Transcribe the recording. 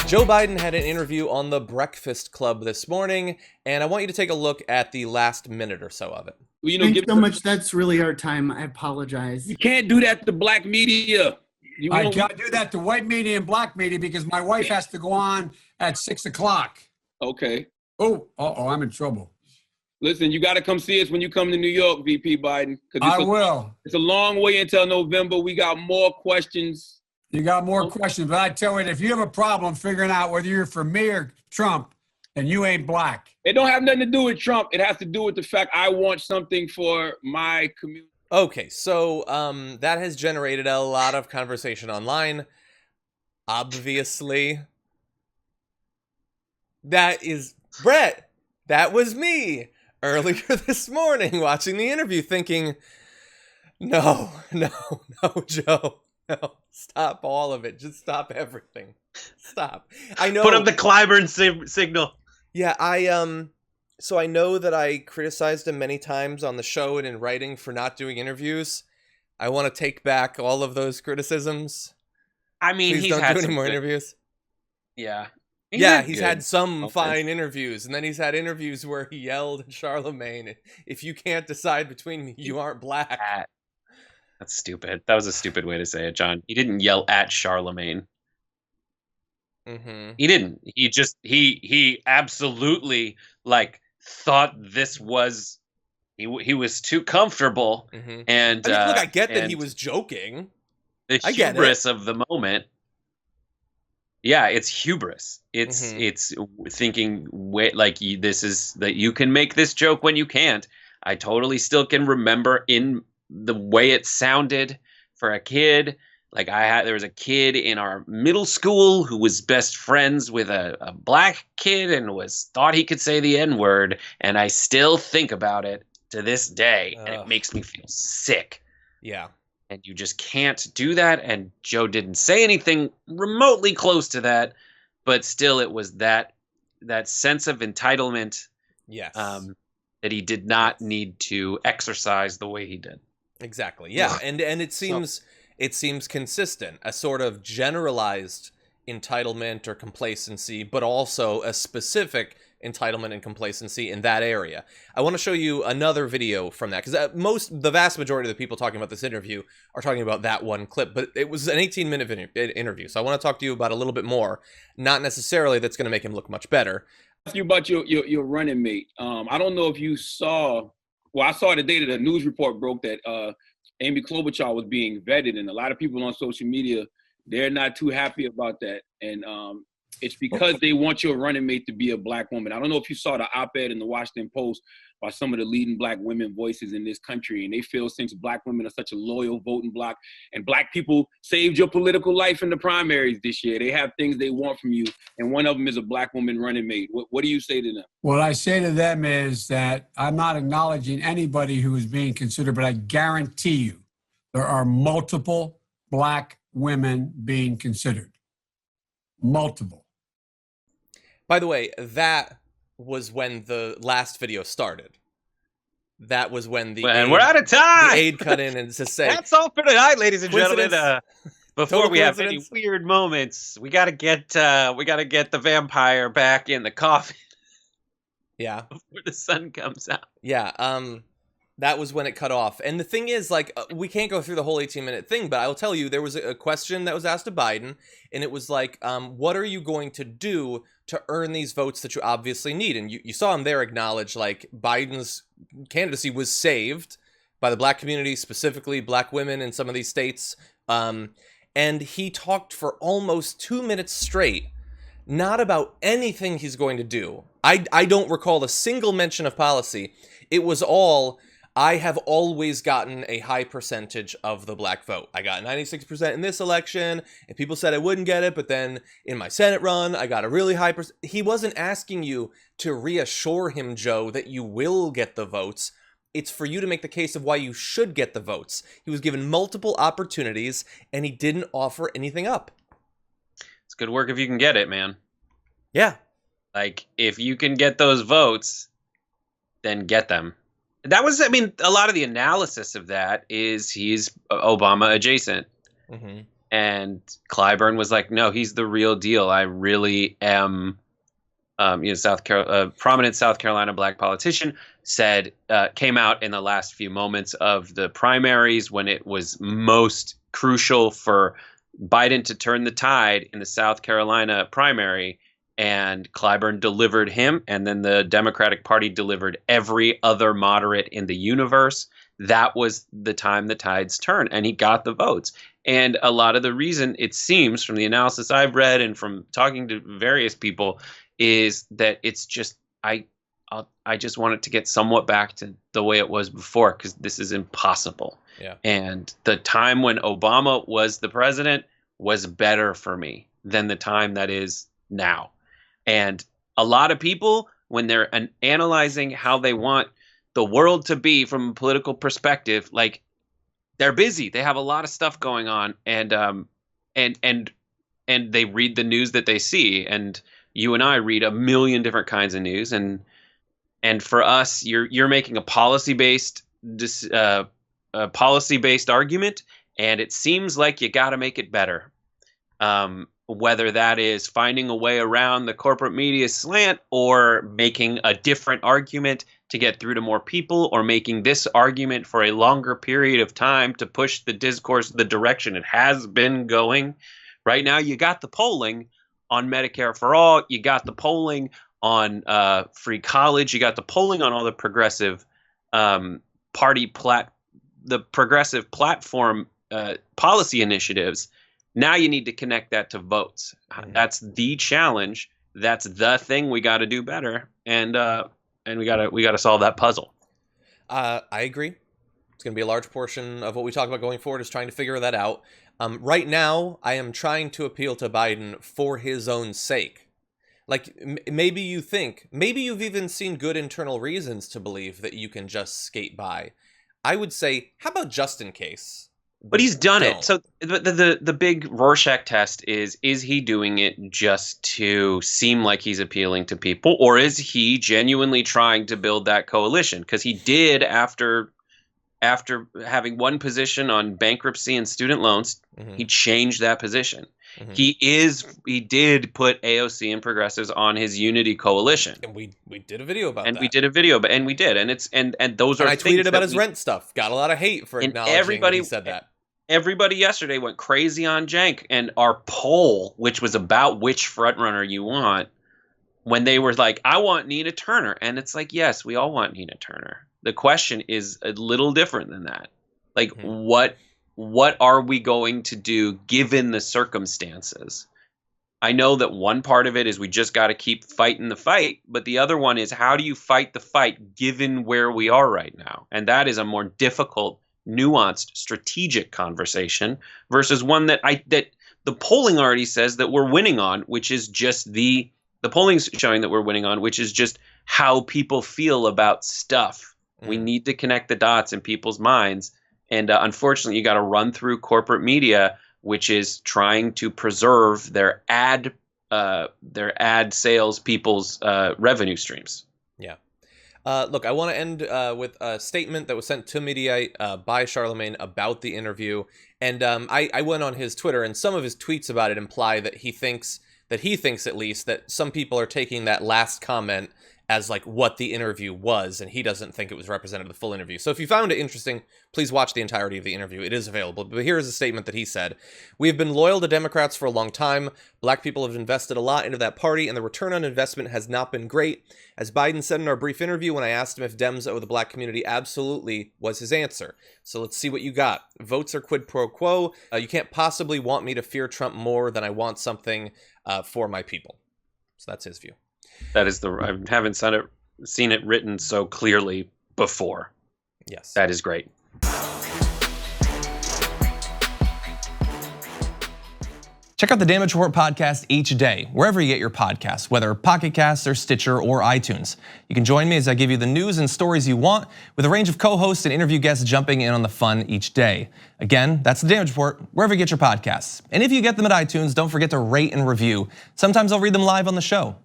Joe Biden had an interview on the Breakfast Club this morning, and I want you to take a look at the last minute or so of it. Well, thanks so much. That's really our time. I apologize. You can't do that to black media. I can't do that to white media and black media because my wife has to go on at 6 o'clock. Okay. Oh, I'm in trouble. Listen, you got to come see us when you come to New York, VP Biden. I will. It's a long way until November. We got more questions. You got more questions, but I tell you, if you have a problem figuring out whether you're for me or Trump, then you ain't black. It don't have nothing to do with Trump. It has to do with the fact I want something for my community. Okay, so that has generated a lot of conversation online. Obviously. That is Brett. That was me earlier this morning watching the interview thinking, no, Joe. No, stop all of it. Just stop everything. Stop. I know. Put up the Clyburn signal. Yeah, so I know that I criticized him many times on the show and in writing for not doing interviews. I want to take back all of those criticisms. I mean, Please don't do any more interviews. Yeah. He's had some fine interviews, and then he's had interviews where he yelled at Charlamagne, "If you can't decide between me, you aren't black." That's stupid. That was a stupid way to say it, John. He didn't yell at Charlamagne. Mm-hmm. He didn't. He just he absolutely thought this was he was too comfortable. Mm-hmm. And I mean, look, I get that he was joking. The hubris of the moment. Yeah, it's hubris. It's thinking this is that you can make this joke when you can't. I totally still can remember in the way it sounded for a kid. There was a kid in our middle school who was best friends with a black kid and thought he could say the N-word, and I still think about it to this day, and it makes me feel sick. Yeah. And you just can't do that, and Joe didn't say anything remotely close to that, but still it was that sense of entitlement. Yes. That he did not need to exercise the way he did. Exactly. Yeah, and it seems consistent, a sort of generalized entitlement or complacency, but also a specific entitlement and complacency in that area. I want to show you another video from that, because the vast majority of the people talking about this interview are talking about that one clip, but it was an 18-minute interview, so I want to talk to you about a little bit more, not necessarily that's going to make him look much better. Ask you about your running mate. I don't know if you saw. Well, I saw the day that the news report broke that Amy Klobuchar was being vetted, and a lot of people on social media, they're not too happy about that. And it's because they want your running mate to be a black woman. I don't know if you saw the op-ed in the Washington Post by some of the leading black women voices in this country, and they feel since black women are such a loyal voting bloc and black people saved your political life in the primaries this year, they have things they want from you, and one of them is a black woman running mate. What do you say to them? What I say to them is that I'm not acknowledging anybody who is being considered, but I guarantee you there are multiple black women being considered. Multiple. By the way, that was when the last video started. That was when we're out of time. The aide cut in and to say that's all for tonight, ladies and gentlemen. Before we have any weird moments, we gotta get the vampire back in the coffin. Yeah, before the sun comes out. Yeah, that was when it cut off. And the thing is, we can't go through the whole 18-minute thing, but I'll tell you, there was a question that was asked to Biden, and it was what are you going to do to earn these votes that you obviously need? And you saw him there acknowledge, Biden's candidacy was saved by the black community, specifically black women in some of these states. And he talked for almost 2 minutes straight, not about anything he's going to do. I don't recall a single mention of policy. It was all, I have always gotten a high percentage of the black vote. I got 96% in this election, and people said I wouldn't get it, but then in my Senate run, I got a really high percent. He wasn't asking you to reassure him, Joe, that you will get the votes. It's for you to make the case of why you should get the votes. He was given multiple opportunities, and he didn't offer anything up. It's good work if you can get it, man. Yeah. If you can get those votes, then get them. That was, a lot of the analysis of that is he's Obama adjacent. Mm-hmm. And Clyburn was like, no, he's the real deal. I really am. Prominent South Carolina black politician came out in the last few moments of the primaries when it was most crucial for Biden to turn the tide in the South Carolina primary, and Clyburn delivered him, and then the Democratic Party delivered every other moderate in the universe. That was the time the tides turned, and he got the votes. And a lot of the reason, it seems, from the analysis I've read and from talking to various people, is that it's just I just want it to get somewhat back to the way it was before, because this is impossible. Yeah. And the time when Obama was the president was better for me than the time that is now. And a lot of people, when they're analyzing how they want the world to be from a political perspective, like, they're busy. They have a lot of stuff going on, and they read the news that they see. And you and I read a million different kinds of news, and for us, you're making a policy-based argument, and it seems like you got to make it better. Whether that is finding a way around the corporate media slant, or making a different argument to get through to more people, or making this argument for a longer period of time to push the discourse the direction it has been going. Right now, you got the polling on Medicare for all. You got the polling on free college. You got the polling on all the progressive the progressive platform policy initiatives. Now you need to connect that to votes. That's the challenge. That's the thing we got to do better, and we got to solve that puzzle. I agree. It's going to be a large portion of what we talk about going forward is trying to figure that out. Right now, I am trying to appeal to Biden for his own sake. Like, maybe you've even seen good internal reasons to believe that you can just skate by. I would say, how about just in case? But he's done it. So the big Rorschach test is he doing it just to seem like he's appealing to people, or is he genuinely trying to build that coalition? Because he did, after having one position on bankruptcy and student loans, he changed that position. He did put AOC and progressives on his unity coalition, and we did a video about that. And we did a video, and we did, and those are. I tweeted about his rent stuff. Got a lot of hate for acknowledging he said that. Everybody yesterday went crazy on Cenk, and our poll, which was about which frontrunner you want, when they were like, "I want Nina Turner," and it's like, yes, we all want Nina Turner. The question is a little different than that. Like, what are we going to do given the circumstances? I know that one part of it is we just got to keep fighting the fight, but the other one is, how do you fight the fight given where we are right now? And that is a more difficult, nuanced, strategic conversation versus one that the polling already says that we're winning on, which is just the polling's showing that we're winning on, which is just how people feel about stuff. We need to connect the dots in people's minds. And unfortunately, you got to run through corporate media, which is trying to preserve their ad sales people's revenue streams. Yeah. Look, I want to end with a statement that was sent to Mediaite by Charlamagne about the interview. And I went on his Twitter, and some of his tweets about it imply that he thinks at least that some people are taking that last comment as like what the interview was, and he doesn't think it was representative of the full interview. So if you found it interesting, please watch the entirety of the interview. It is available. But here is a statement that he said. "We have been loyal to Democrats for a long time. Black people have invested a lot into that party, and the return on investment has not been great. As Biden said in our brief interview when I asked him if Dems owe the black community, absolutely was his answer. So let's see what you got. Votes are quid pro quo. You can't possibly want me to fear Trump more than I want something for my people." So that's his view. That is I haven't seen it written so clearly before. Yes. That is great. Check out the Damage Report podcast each day, wherever you get your podcasts, whether Pocket Casts or Stitcher or iTunes. You can join me as I give you the news and stories you want, with a range of co-hosts and interview guests jumping in on the fun each day. Again, that's the Damage Report, wherever you get your podcasts. And if you get them at iTunes, don't forget to rate and review. Sometimes I'll read them live on the show.